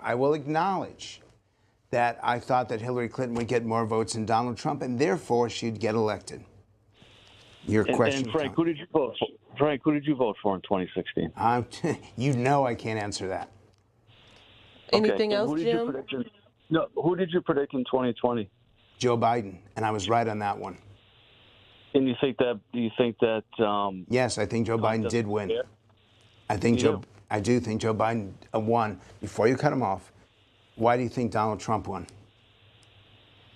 I will acknowledge that I thought that Hillary Clinton would get more votes than Donald Trump, and therefore she'd get elected. Your question. And Frank, who did you vote for? Frank, who did you vote for in 2016? You know I can't answer that. Anything else, who did Jim? Who did you predict in 2020? Joe Biden, and I was right on that one. And you think that? Do you think that? Yes, I think Joe Biden did win. Yeah. I do think Joe Biden won. Before you cut him off, why do you think Donald Trump won?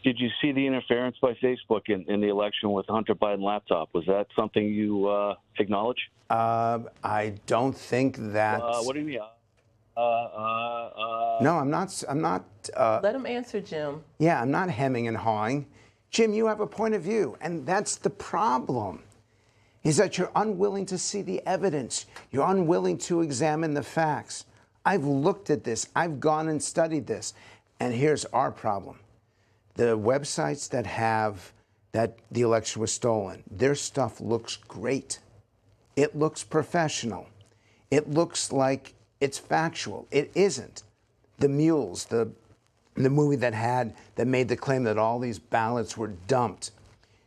Did you see the interference by Facebook in the election with the Hunter Biden laptop? Was that something you acknowledge? I don't think that. What do you mean? No, I'm not. Let him answer, Jim. Yeah, I'm not hemming and hawing. Jim, you have a point of view, and that's the problem, is that you're unwilling to see the evidence. You're unwilling to examine the facts. I've looked at this. I've gone and studied this. And here's our problem. The websites that have that the election was stolen, their stuff looks great. It looks professional. It looks like it's factual. It isn't. The Mules, the movie that made the claim that all these ballots were dumped.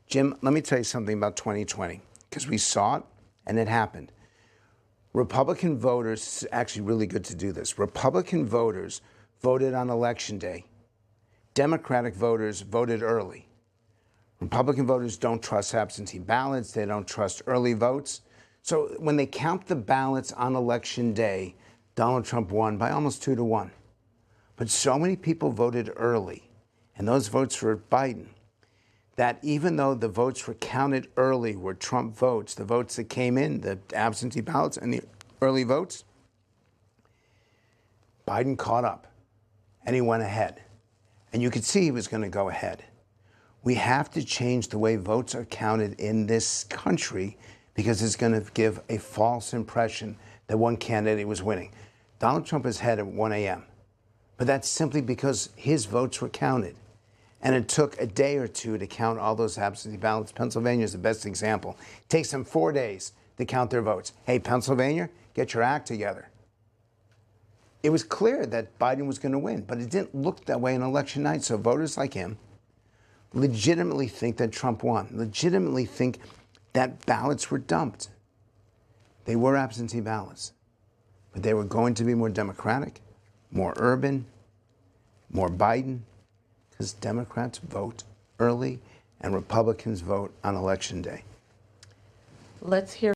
Jim, let me tell you something about 2020, because we saw it and it happened. Republican voters, it's actually really good to do this. Republican voters voted on Election Day. Democratic voters voted early. Republican voters don't trust absentee ballots. They don't trust early votes. So when they count the ballots on Election Day, Donald Trump won by almost 2-1. But so many people voted early, and those votes for Biden, that even though the votes were counted early were Trump votes, the votes that came in, the absentee ballots and the early votes, Biden caught up, and he went ahead. And you could see he was going to go ahead. We have to change the way votes are counted in this country, because it's going to give a false impression that one candidate was winning. Donald Trump is ahead at 1 a.m., but that's simply because his votes were counted. And it took a day or two to count all those absentee ballots. Pennsylvania is the best example. It takes them 4 days to count their votes. Hey, Pennsylvania, get your act together. It was clear that Biden was going to win, but it didn't look that way on election night. So voters like him legitimately think that Trump won, legitimately think that ballots were dumped. They were absentee ballots, but they were going to be more Democratic, more urban, more Biden, because Democrats vote early and Republicans vote on Election Day. Let's hear